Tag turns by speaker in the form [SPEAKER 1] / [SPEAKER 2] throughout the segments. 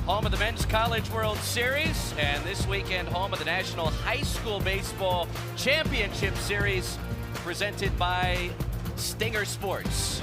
[SPEAKER 1] home of the Men's College World Series, and this weekend home of the National High School Baseball Championship Series, presented by Stinger Sports.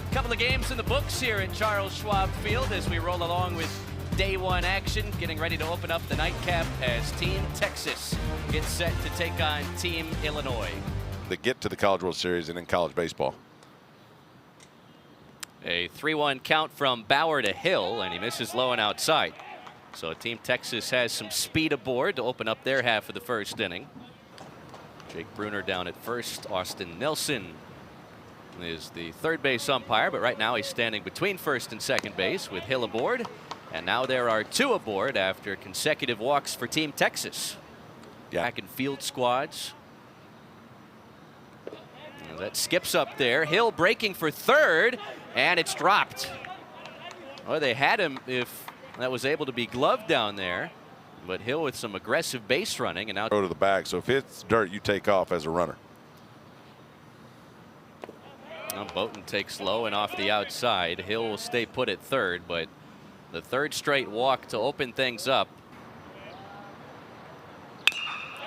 [SPEAKER 1] A couple of games in the books here at Charles Schwab Field as we roll along with day one action, getting ready to open up the nightcap as Team Texas gets set to take on Team Illinois.
[SPEAKER 2] They get to the College World Series and in college baseball.
[SPEAKER 1] A 3-1 count from Bauer to Hill, and he misses low and outside. So Team Texas has some speed aboard to open up their half of the first inning. Jake Bruner down at first. Austin Nelson is the third base umpire, but right now he's standing between first and second base with Hill aboard. And now there are two aboard after consecutive walks for Team Texas. Back in field squads. And that skips up there. Hill breaking for third, and it's dropped. Well, they had him if that was able to be gloved down there. But Hill with some aggressive base running, and now
[SPEAKER 2] go to the bag. So if it's dirt, you take off as a runner.
[SPEAKER 1] Well, Boughton takes low and off the outside. Hill will stay put at third, but the third straight walk to open things up.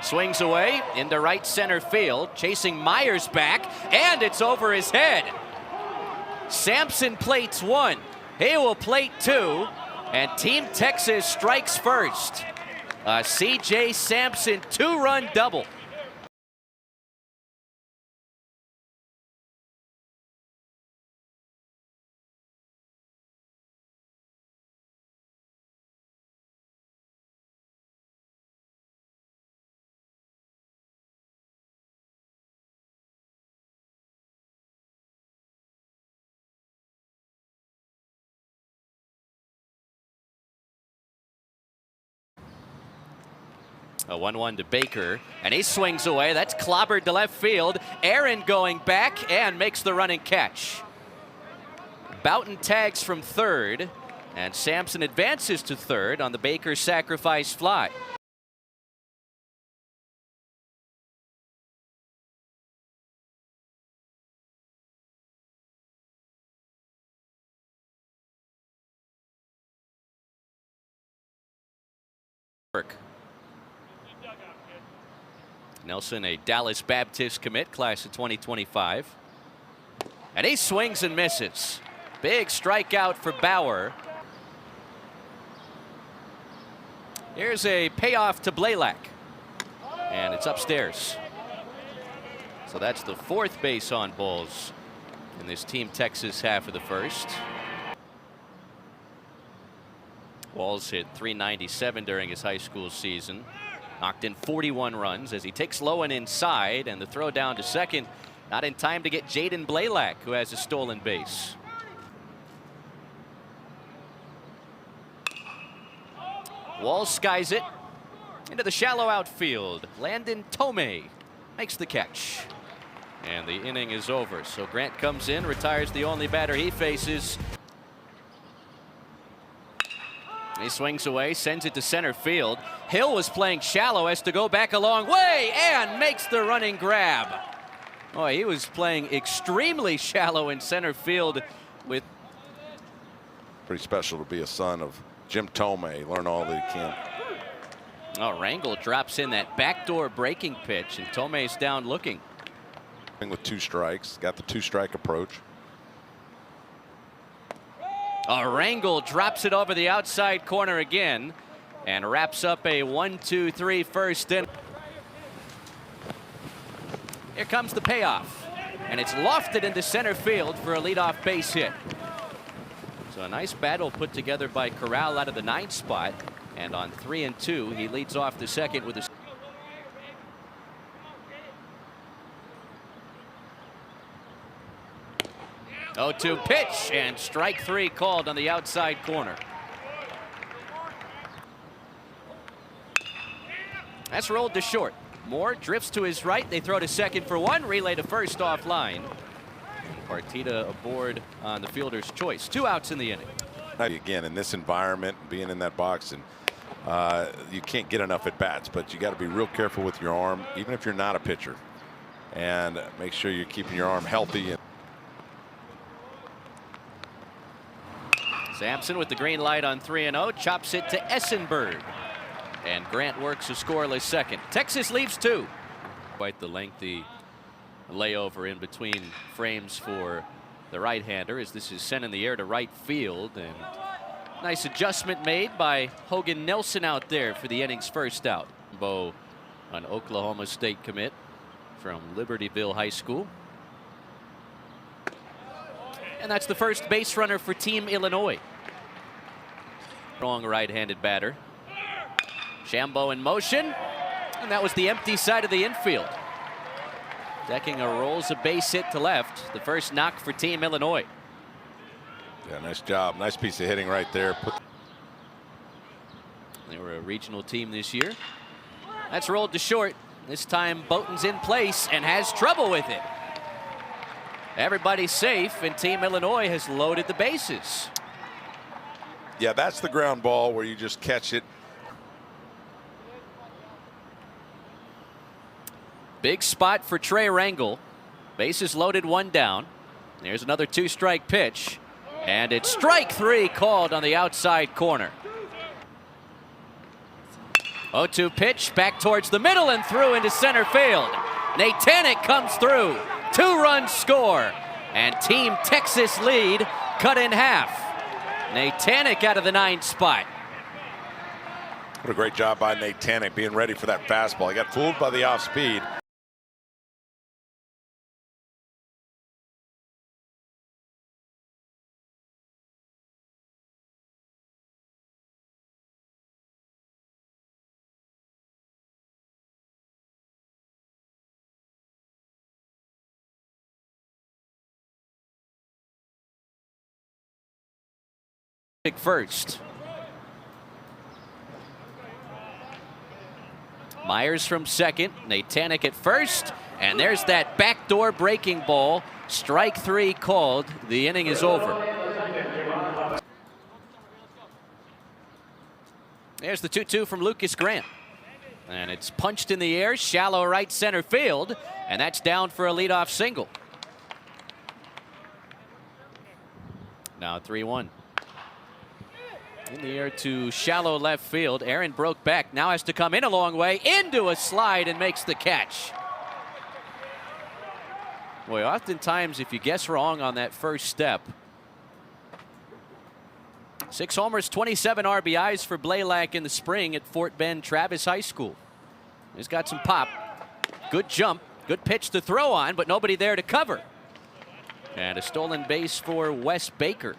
[SPEAKER 1] Swings away into right center field, chasing Myers back, and it's over his head. Sampson plates one. He will plate two, and Team Texas strikes first. A C.J. Sampson two-run double. A 1-1 to Baker, and he swings away. That's clobbered to left field. Aaron going back and makes the running catch. Boughton tags from third, and Sampson advances to third on the Baker sacrifice fly. Nelson, a Dallas Baptist commit, class of 2025. And he swings and misses. Big strikeout for Bauer. Here's a payoff to Blaylock. And it's upstairs. So that's the fourth base on balls in this Team Texas half of the first. Walls hit .397 during his high school season. Knocked in 41 runs as he takes low and inside, and the throw down to second. Not in time to get Jaden Blaylock, who has a stolen base. Wall skies it into the shallow outfield. Landon Tomei makes the catch. And the inning is over. So Grant comes in, retires the only batter he faces. He swings away, sends it to center field. Hill was playing shallow, has to go back a long way and makes the running grab. Oh, he was playing extremely shallow in center field with.
[SPEAKER 2] Pretty special to be a son of Jim Tomei. Learn all that he can.
[SPEAKER 1] Oh, Rangel drops in that backdoor breaking pitch, and Tomei's down looking.
[SPEAKER 2] With two strikes, got the two-strike approach.
[SPEAKER 1] Rangel drops it over the outside corner again and wraps up a 1-2-3 first inning. Here comes the payoff, and it's lofted into center field for a leadoff base hit. So a nice battle put together by Corral out of the ninth spot, and on 3-2 he leads off the second with a 0-2 pitch, and strike three called on the outside corner. That's rolled to short. Moore drifts to his right. They throw to second for one. Relay to first offline. Partita aboard on the fielder's choice. 2 outs in the inning.
[SPEAKER 2] Again, in this environment, being in that box, and you can't get enough at bats, but you got to be real careful with your arm, even if you're not a pitcher, and make sure you're keeping your arm healthy.
[SPEAKER 1] Sampson with the green light on 3-0, chops it to Essenberg. And Grant works a scoreless second. Texas leaves 2. Quite the lengthy layover in between frames for the right-hander as this is sent in the air to right field. And nice adjustment made by Hogan Nelson out there for the inning's first out. Bo, an Oklahoma State commit from Libertyville High School. And that's the first base runner for Team Illinois. Strong right-handed batter. Shambo in motion, and that was the empty side of the infield. Deckinger rolls a base hit to left. The first knock for Team Illinois.
[SPEAKER 2] Yeah, nice job. Nice piece of hitting right there.
[SPEAKER 1] They were a regional team this year. That's rolled to short. This time Bowten's in place and has trouble with it. Everybody's safe, and Team Illinois has loaded the bases.
[SPEAKER 2] Yeah, that's the ground ball where you just catch it.
[SPEAKER 1] Big spot for Trey Rangel. Bases loaded, 1 down. There's another 2-strike pitch. And it's strike 3 called on the outside corner. 0-2 pitch back towards the middle and through into center field. Natanic comes through. 2-run score. And Team Texas lead cut in half. Natanic out of the 9th spot.
[SPEAKER 2] What a great job by Natanic being ready for that fastball. He got fooled by the off speed.
[SPEAKER 1] First. Myers from second, Natanic at first, and there's that backdoor breaking ball. Strike 3 called. The inning is over. There's the 2-2 from Lucas Grant. And it's punched in the air, shallow right center field, and that's down for a leadoff single. Now 3-1. In the air to shallow left field. Aaron broke back, now has to come in a long way into a slide and makes the catch. Boy, oftentimes if you guess wrong on that first step. 6 homers, 27 RBIs for Blaylock in the spring at Fort Bend Travis High School. He's got some pop. Good jump, good pitch to throw on, but nobody there to cover. And a stolen base for Wes Baker.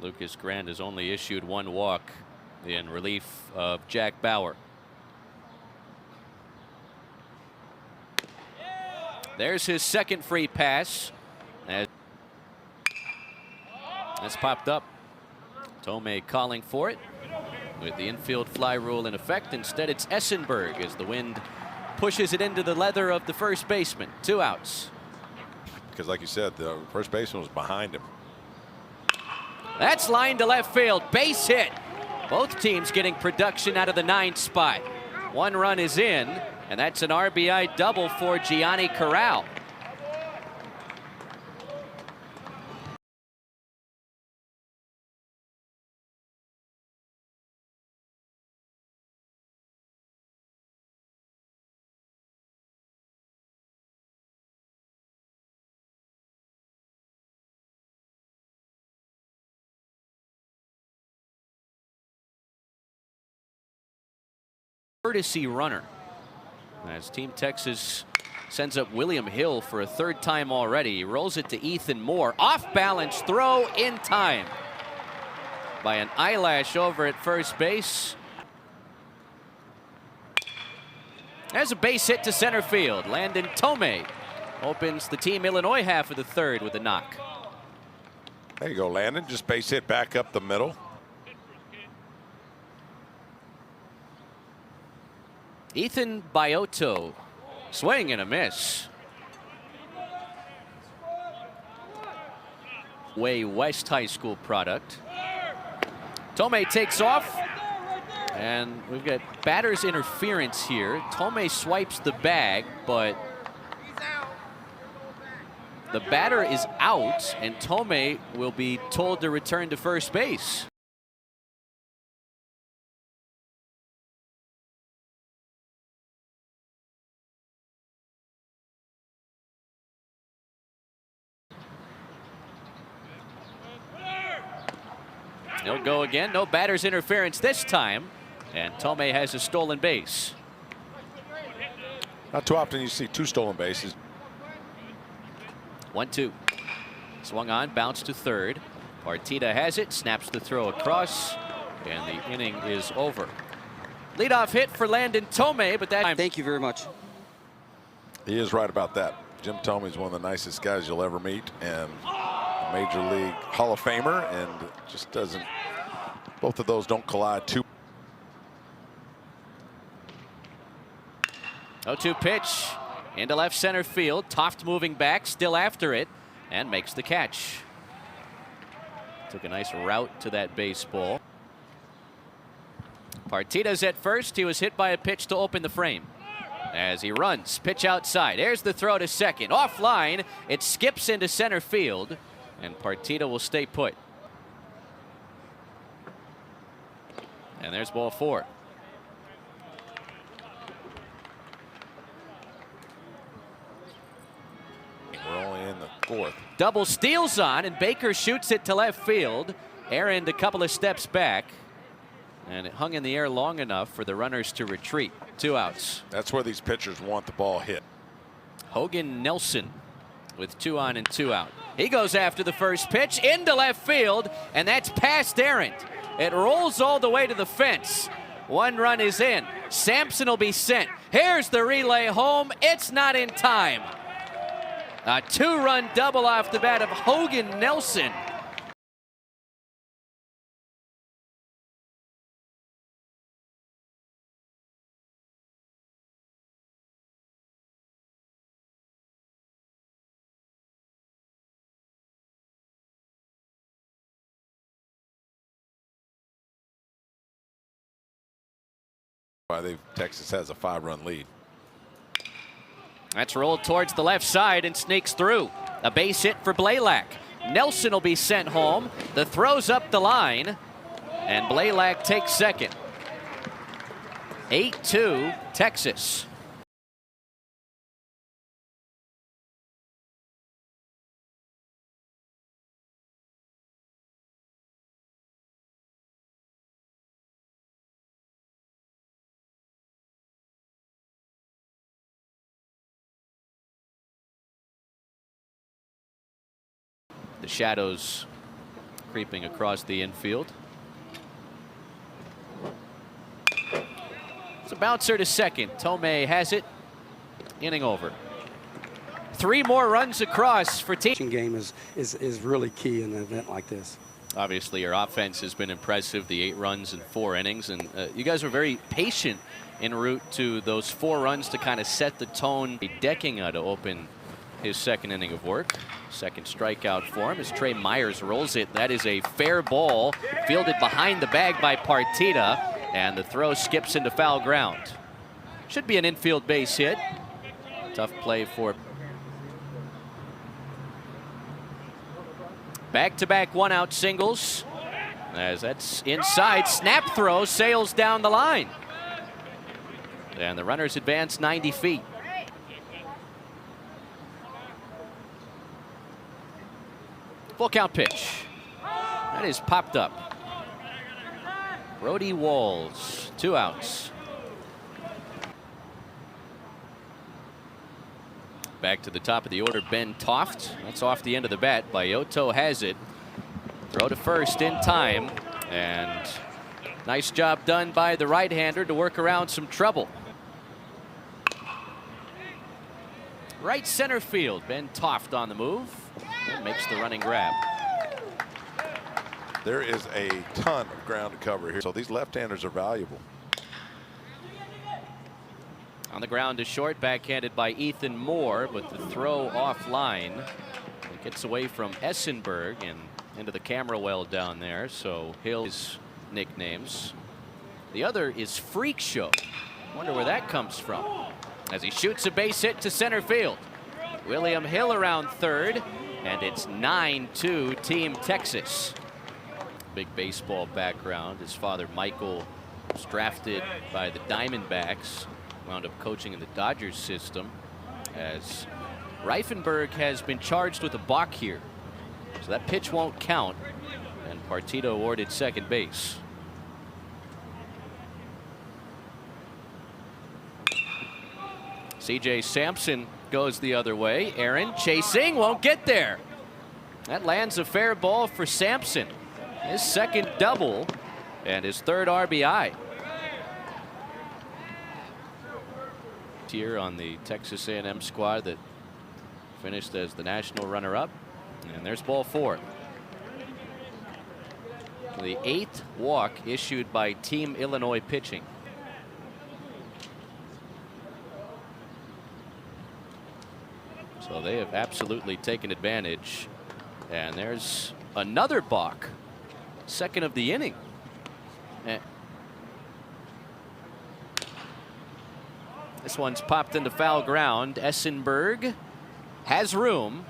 [SPEAKER 1] Lucas Grant has only issued 1 walk in relief of Jack Bauer. There's his second free pass. That's popped up. Tomei calling for it with the infield fly rule in effect. Instead, it's Essenberg as the wind pushes it into the leather of the first baseman. 2 outs.
[SPEAKER 2] Because like you said, the first baseman was behind him.
[SPEAKER 1] That's lined to left field. Base hit. Both teams getting production out of the 9th spot. 1 run is in, and that's an RBI double for Gianni Corral. Courtesy runner as Team Texas sends up William Hill for a 3rd time already. He rolls it to Ethan Moore. Off balance throw in time by an eyelash over at first base. There's a base hit to center field. Landon Tomei opens the Team Illinois half of the 3rd with a knock.
[SPEAKER 2] There you go, Landon. Just base hit back up the middle.
[SPEAKER 1] Ethan Bioto, swing and a miss. Way West High School product. Tomei takes off, and we've got batter's interference here. Tomei swipes the bag, but the batter is out, and Tomei will be told to return to first base. He'll go again. No batter's interference this time. And Thome has a stolen base.
[SPEAKER 2] Not too often you see 2 stolen bases.
[SPEAKER 1] 1-2. Swung on, bounced to third. Partita has it, snaps the throw across, and the inning is over. Leadoff hit for Landon Thome, but that time.
[SPEAKER 3] Thank you very much.
[SPEAKER 2] He is right about that. Jim Thome is one of the nicest guys you'll ever meet, and a Major League Hall of Famer, and just doesn't. Both of those don't collide too.
[SPEAKER 1] 0-2 pitch into left center field. Toft moving back, still after it, and makes the catch. Took a nice route to that baseball. Partita's at first. He was hit by a pitch to open the frame. As he runs, pitch outside. There's the throw to second. Offline, it skips into center field, and Partita will stay put. And there's ball 4.
[SPEAKER 2] We're only in the 4th.
[SPEAKER 1] Double steals on, and Baker shoots it to left field. Aaron a couple of steps back, and it hung in the air long enough for the runners to retreat. 2 outs.
[SPEAKER 2] That's where these pitchers want the ball hit.
[SPEAKER 1] Hogan Nelson with 2 on and 2 out. He goes after the first pitch into left field, and that's past Aaron. It rolls all the way to the fence. 1 run is in. Sampson will be sent. Here's the relay home. It's not in time. A 2-run double off the bat of Hogan Nelson.
[SPEAKER 2] Texas has a 5-run lead.
[SPEAKER 1] That's rolled towards the left side and sneaks through. A base hit for Blaylock. Nelson will be sent home. The throw's up the line, and Blaylock takes second. 8-2 Texas. The shadows creeping across the infield. It's a bouncer to second. Thome has it. Inning over. 3 more runs across for team.
[SPEAKER 3] Game is really key in an event like this.
[SPEAKER 1] Obviously, your offense has been impressive. The 8 runs in 4 innings, and you guys were very patient en route to those 4 runs to kind of set the tone. Deckinga to open his second inning of work. Second strikeout for him as Trey Myers rolls it. That is a fair ball fielded behind the bag by Partita, and the throw skips into foul ground. Should be an infield base hit. Tough play for back-to-back 1-out singles. As that's inside, snap throw sails down the line. And the runners advance 90 feet. Full count pitch. That is popped up. Brody Walls, 2 outs. Back to the top of the order, Ben Toft. That's off the end of the bat. Bioto has it. Throw to first in time. And nice job done by the right-hander to work around some trouble. Right center field, Ben Toft on the move. And makes the running grab.
[SPEAKER 2] There is a ton of ground to cover here, so these left-handers are valuable.
[SPEAKER 1] On the ground to short, backhanded by Ethan Moore, but the throw offline. It gets away from Essenberg and into the camera well down there, so Hill's nicknames. The other is Freak Show. Wonder where that comes from. As he shoots a base hit to center field. William Hill around third, and it's 9-2 Team Texas. Big baseball background. His father, Michael, was drafted by the Diamondbacks, wound up coaching in the Dodgers system, as Reifenberg has been charged with a balk here. So that pitch won't count, And Partido awarded second base. C.J. Sampson goes the other way. Aaron chasing, won't get there. That lands a fair ball for Sampson. His second double and his third RBI. Here on the Texas A&M squad that finished as the national runner-up. And there's ball 4. The 8th walk issued by Team Illinois pitching. So they have absolutely taken advantage. And there's another balk. Second of the inning. This one's popped into foul ground. Essenberg has room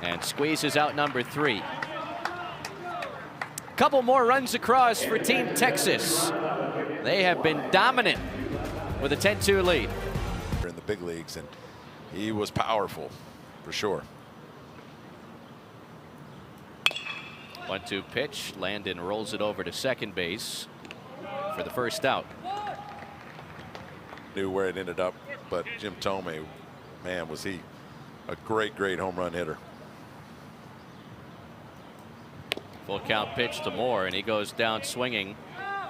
[SPEAKER 1] and squeezes out number 3. Couple more runs across for Team Texas. They have been dominant with a 10-2 lead.
[SPEAKER 2] In the big leagues, and he was powerful for sure.
[SPEAKER 1] 1-2 pitch. Landon rolls it over to second base for the first out.
[SPEAKER 2] Knew where it ended up, but Jim Thome, man, was he a great home run hitter.
[SPEAKER 1] Full count pitch to Moore, and he goes down swinging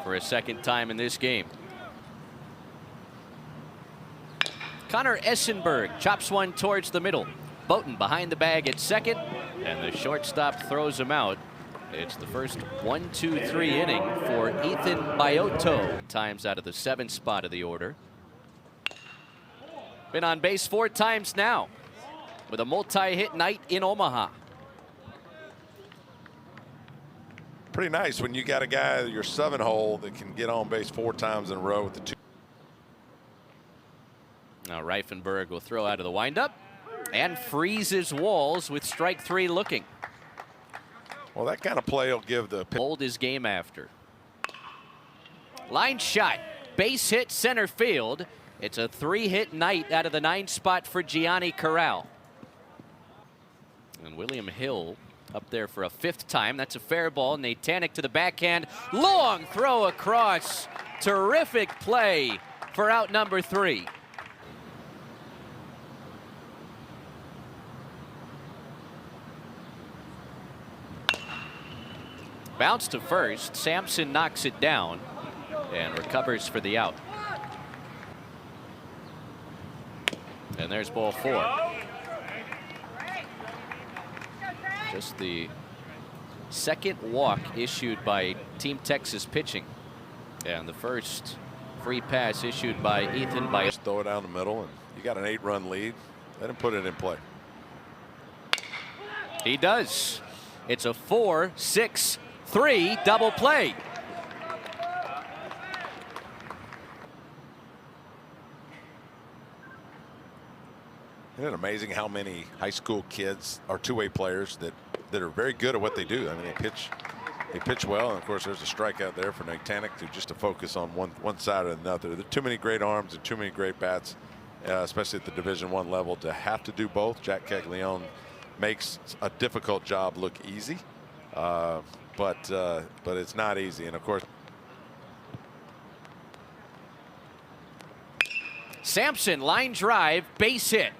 [SPEAKER 1] for a second time in this game. Connor Essenberg chops one towards the middle. Boughton behind the bag at second, and the shortstop throws him out. It's the first 1-2-3 inning for Ethan Bioto. Times out of the 7th spot of the order. Been on base 4 times now with a multi-hit night in Omaha.
[SPEAKER 2] Pretty nice when you got a guy at your 7-hole that can get on base 4 times in a row with the 2.
[SPEAKER 1] Now Reifenberg will throw out of the windup and freezes Walls with strike 3 looking.
[SPEAKER 2] Well, that kind of play will give the
[SPEAKER 1] Hold his game after. Line shot, base hit center field. It's a 3-hit night out of the 9th spot for Gianni Corral. And William Hill up there for a 5th time. That's a fair ball. Natanic to the backhand. Long throw across. Terrific play for out number 3. Bounce to first. Sampson knocks it down and recovers for the out. And there's ball 4. Just the second walk issued by Team Texas pitching. And the first free pass issued by Ethan by.
[SPEAKER 2] Just throw it down the middle, and you got an 8-run lead. Let him put it in play.
[SPEAKER 1] He does. It's a 4-6-3 double play.
[SPEAKER 2] Isn't it amazing how many high school kids are two-way players that are very good at what they do? I mean, they pitch well, and of course there's a strikeout there for Natanic to focus on one side or another. There are too many great arms and too many great bats, especially at the Division I level, to have to do both. Jack Caglione makes a difficult job look easy, but it's not easy. And of course,
[SPEAKER 1] Sampson line drive, base hit.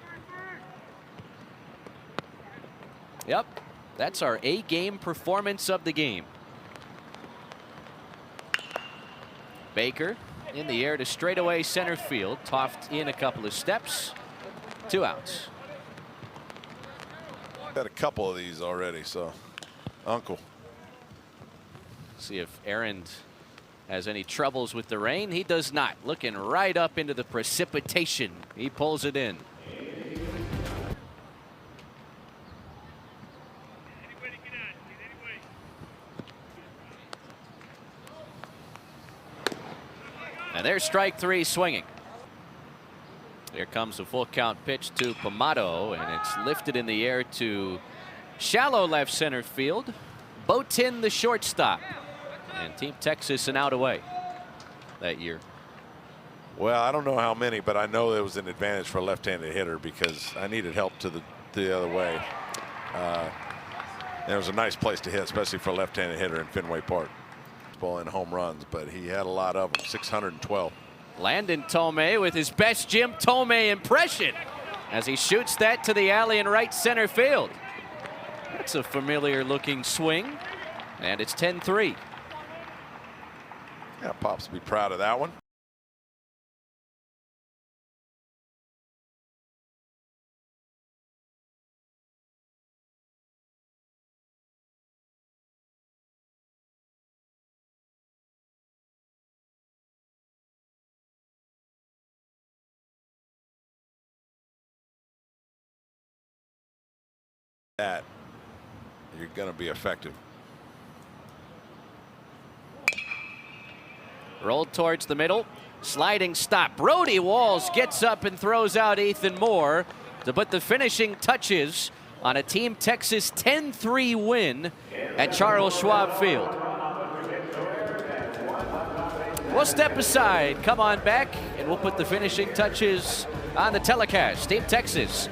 [SPEAKER 1] Yep, that's our A-game performance of the game. Baker in the air to straightaway center field. Toft in a couple of steps. 2 outs.
[SPEAKER 2] got a couple of these already, so Uncle.
[SPEAKER 1] See if Aaron has any troubles with the rain. He does not. Looking right up into the precipitation. He pulls it in. And there's strike 3 swinging. Here comes a full count pitch to Pamato, and it's lifted in the air to shallow left center field. Boughton, the shortstop. And Team Texas an out away that year.
[SPEAKER 2] Well, I don't know how many, but I know there was an advantage for a left-handed hitter because I needed help to the other way. And it was a nice place to hit, especially for a left-handed hitter in Fenway Park. Ball in home runs, but he had a lot of them. 612.
[SPEAKER 1] Landon Thome with his best Jim Thome impression as he shoots that to the alley in right center field. That's a familiar looking swing, and it's 10-3.
[SPEAKER 2] Yeah, Pops will be proud of that one. That you're going to be effective.
[SPEAKER 1] Rolled towards the middle, sliding stop. Brody Walls gets up and throws out Ethan Moore to put the finishing touches on a Team Texas 10-3 win at Charles Schwab Field. We'll step aside, come on back, and we'll put the finishing touches on the telecast. Team Texas